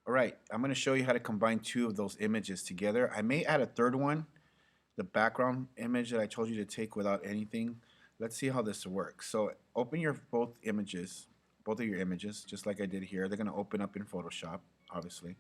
All right, I'm going to show you how to combine two of those images together. I may add a third one, the background image that I told you to take without anything. Let's see how this works. So open your both of your images, just like I did here. They're going to open up in Photoshop, obviously.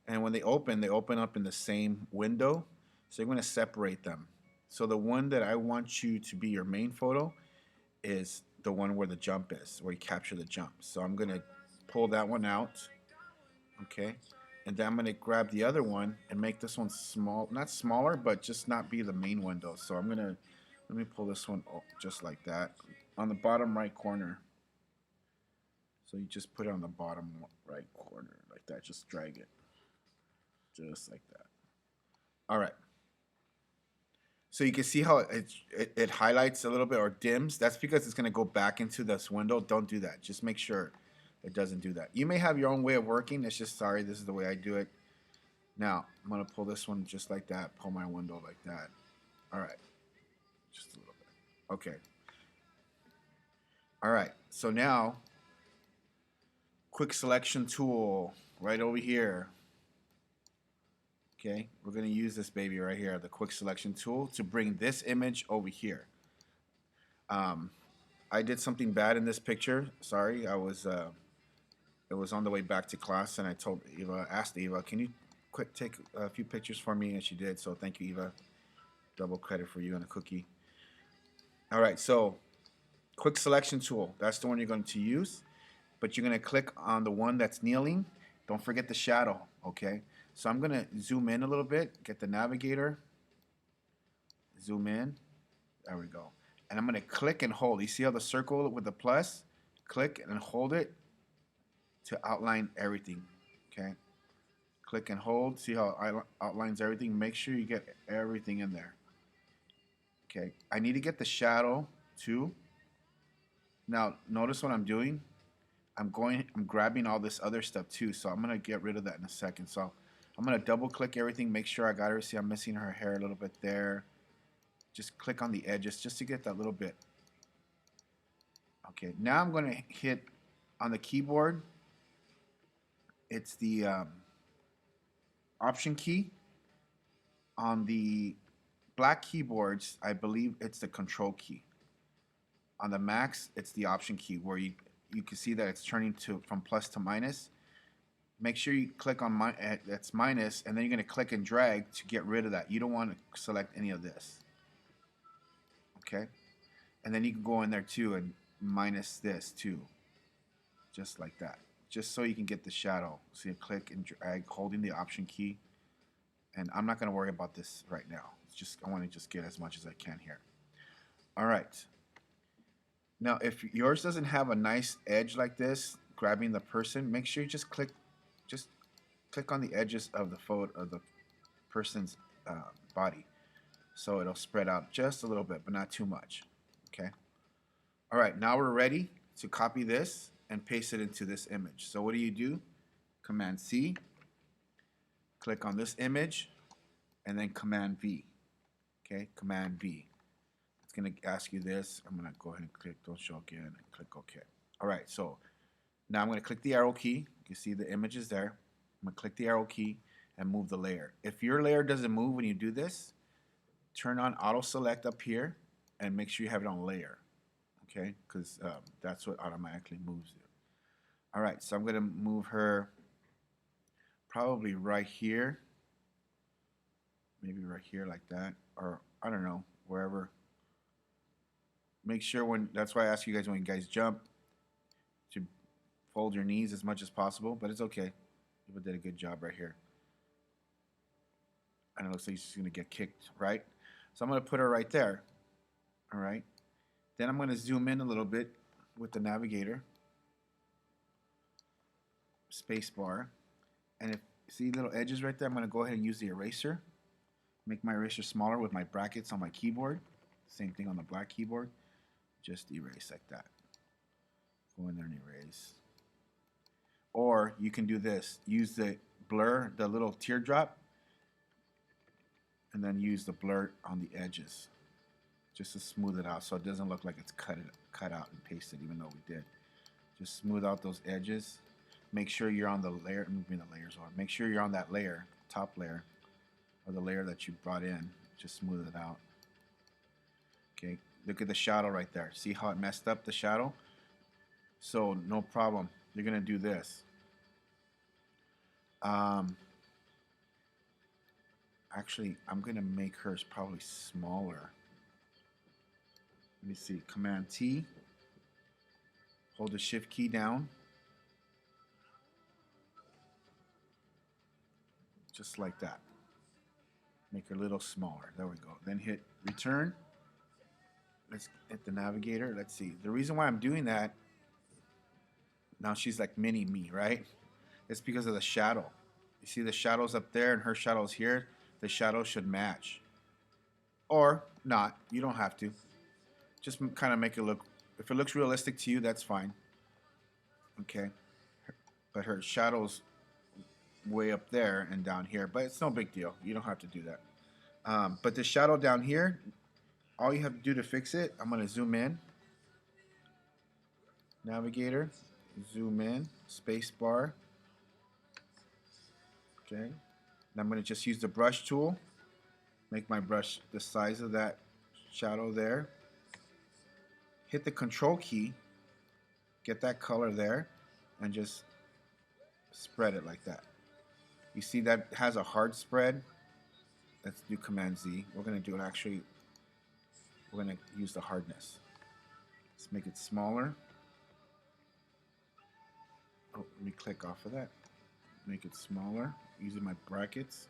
And when they open up in the same window. So you're going to separate them. So the one that I want you to be your main photo is the one where the jump is, where you capture the jump. So I'm going to pull that one out. Okay, and then I'm going to grab the other one and make this one small, not smaller, but just not be the main window. So I'm going to, let me pull this one just like that on the bottom right corner. So you just put it on the bottom right corner like that. Just drag it just like that. All right. So you can see how it highlights a little bit or dims. That's because it's going to go back into this window. Don't do that. Just make sure it doesn't do that. You may have your own way of working. It's just, sorry, this is the way I do it. Now, I'm going to pull this one just like that. Pull my window like that. All right. Just a little bit. Okay. All right. So now, quick selection tool right over here. Okay, we're going to use this baby right here, the quick selection tool, to bring this image over here. I did something bad in this picture. Sorry, it was on the way back to class, and I told Eva, asked Eva, can you quick take a few pictures for me? And she did, so thank you, Eva. Double credit for you and a cookie. All right, so quick selection tool, that's the one you're going to use, but you're going to click on the one that's kneeling. Don't forget the shadow, okay? So I'm going to zoom in a little bit, get the navigator, zoom in, there we go. And I'm going to click and hold. You see how the circle with the plus? Click and hold it to outline everything, okay? Click and hold, see how it outlines everything? Make sure you get everything in there. Okay, I need to get the shadow too. Now, notice what I'm doing. I'm grabbing all this other stuff too, so I'm gonna get rid of that in a second. So I'm gonna double click everything, make sure I got her. See, I'm missing her hair a little bit there. Just click on the edges just to get that little bit. Okay, now I'm gonna hit on the keyboard. It's the Option key. On the black keyboards, I believe it's the Control key. On the Macs, it's the Option key where you can see that it's turning from plus to minus. Make sure you click on that's minus, and then you're going to click and drag to get rid of that. You don't want to select any of this. Okay? And then you can go in there too and minus this too. Just like that. Just so you can get the shadow. So you click and drag holding the Option key. And I'm not going to worry about this right now. It's just I want to just get as much as I can here. All right. Now, if yours doesn't have a nice edge like this, grabbing the person, make sure you just click on the edges of the photo of the person's body, so it'll spread out just a little bit, but not too much. Okay. All right. Now we're ready to copy this and paste it into this image. So what do? Command C. Click on this image, and then Command V. Okay, Command V. It's going to ask you this. I'm going to go ahead and click Don't Show Again and click OK. All right, so now I'm going to click the arrow key. You see the image is there. I'm going to click the arrow key and move the layer. If your layer doesn't move when you do this, turn on Auto Select up here and make sure you have it on Layer. Okay, because that's what automatically moves it. All right, so I'm going to move her probably right here, maybe right here like that, or I don't know, wherever. Make sure that's why I ask you guys when you guys jump to fold your knees as much as possible, but it's okay. People did a good job right here. And it looks like she's going to get kicked, right? So I'm going to put her right there, all right? Then I'm going to zoom in a little bit with the navigator, space bar. And if you see little edges right there, I'm going to go ahead and use the eraser. Make my eraser smaller with my brackets on my keyboard. Same thing on the black keyboard. Just erase like that. Go in there and erase. Or you can do this. Use the blur, the little teardrop, and then use the blur on the edges just to smooth it out so it doesn't look like it's cut out and pasted, even though we did. Just smooth out those edges. make sure you're on the layer. Let me bring the layers on. Make sure you're on that layer, top layer, or the layer that you brought in. Just smooth it out. Okay, look at the shadow right there. See how it messed up the shadow? So no problem. You're gonna do this. Actually, I'm gonna make hers probably smaller. Let me see. Command T. Hold the Shift key down. Just like that. Make her a little smaller. There we go. Then hit Return. Let's hit the navigator. Let's see. The reason why I'm doing that, now she's like mini me, right? It's because of the shadow. You see the shadows up there and her shadows here? The shadows should match. Or not. You don't have to. Just kind of make it look, if it looks realistic to you, that's fine. Okay. But her shadow's way up there and down here. But it's no big deal. You don't have to do that. But the shadow down here, all you have to do to fix it, I'm going to zoom in. Navigator. Zoom in. Space bar. Okay. And I'm going to just use the brush tool. Make my brush the size of that shadow there. Hit the control key. Get that color there. And just spread it like that. You see that has a hard spread. Let's do Command Z. We're going to do it actually. We're going to use the hardness. Let's make it smaller. Oh, let me click off of that. Make it smaller using my brackets.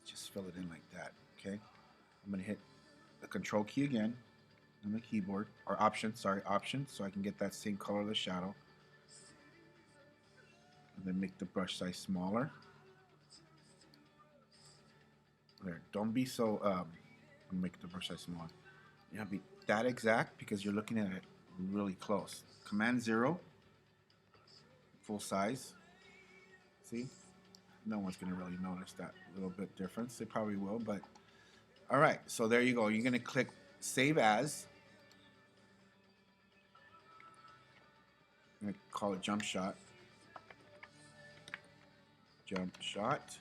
Just fill it in like that. Okay. I'm going to hit the control key again on the keyboard, or option, sorry, option, so I can get that same color of the shadow. And then make the brush size smaller. There, don't be so, make the brush size smaller. You have to be that exact because you're looking at it really close. Command 0, full size. See? No one's going to really notice that little bit difference. They probably will, but all right, so there you go. You're going to click Save As. I'm going to call it Jump Shot. Jump Shot.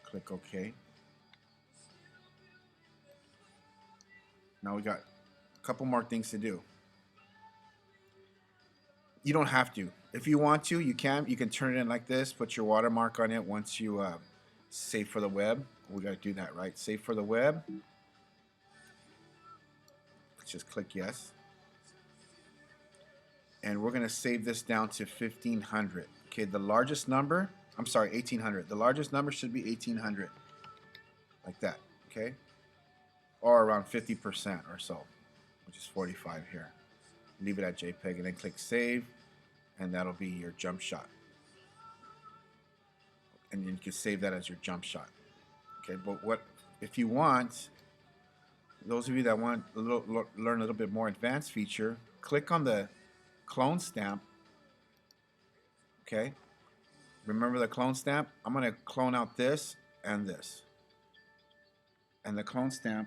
Click OK. Now we got a couple more things to do. You don't have to. If you want to, you can. You can turn it in like this. Put your watermark on it once you save for the web. We got to do that, right? Save for the web. Let's just click yes. And we're going to save this down to 1500. Okay, the largest number, I'm sorry, 1800. The largest number should be 1800. Like that, okay? Or around 50% or so, which is 45 here. Leave it at JPEG and then click save, and that'll be your jump shot. And then you can save that as your jump shot. Okay, but what if you want, those of you that want learn a little bit more advanced feature, click on the clone stamp. Okay, remember the clone stamp? I'm going to clone out this and this. And the clone stamp,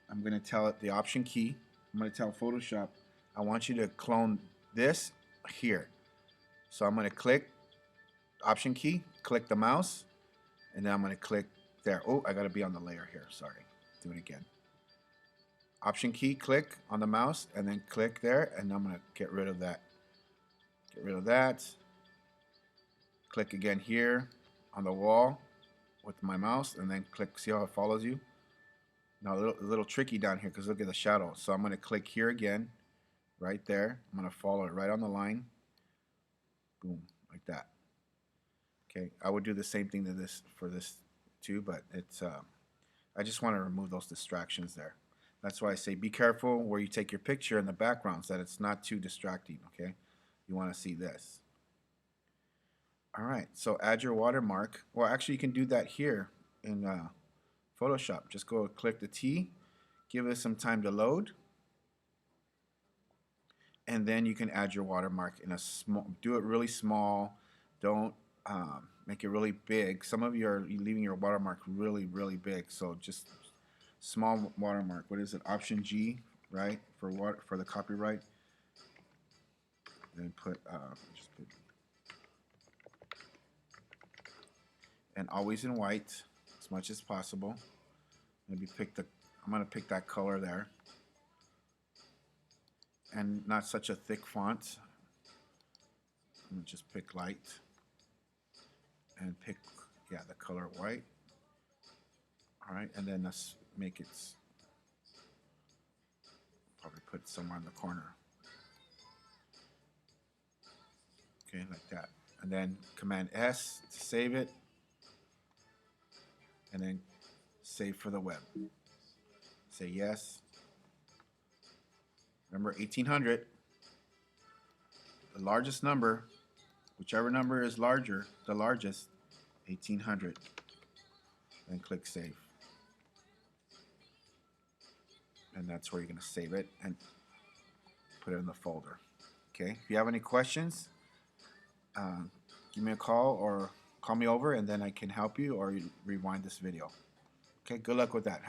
I'm going to tell it the option key. I'm going to tell Photoshop, I want you to clone this here. So I'm going to click option key, click the mouse, and then I'm going to click there. Oh, I got to be on the layer here. Sorry. Do it again. Option key, click on the mouse, and then click there, and I'm going to get rid of that. Get rid of that. Click again here on the wall with my mouse, and then click. See how it follows you? Now a little tricky down here because look at the shadow. So I'm going to click here again, right there. I'm going to follow it right on the line. Boom, like that. Okay, I would do the same thing to this for this too, but it's I just want to remove those distractions there. That's why I say be careful where you take your picture in the backgrounds, that it's not too distracting. Okay, you want to see this. All right, so add your watermark. Well, actually, you can do that here in Photoshop. Just go click the T, give it some time to load, and then you can add your watermark in a small. Do it really small. Don't make it really big. Some of you are leaving your watermark really, really big. So just small watermark. What is it? Option G, right? For what? For the copyright. And put just put, and always in white as much as possible. Maybe pick the. I'm gonna pick that color there, and not such a thick font. I'm gonna just pick light, and pick the color white. All right, and then let's make it. Probably put it somewhere in the corner. Okay, like that. And then Command S to save it. And then save for the web. Say yes. Remember 1800. The largest number, whichever number is larger, the largest, 1800. Then click save. And that's where you're going to save it and put it in the folder. Okay, if you have any questions, give me a call or call me over and then I can help you or rewind this video. Okay, good luck with that.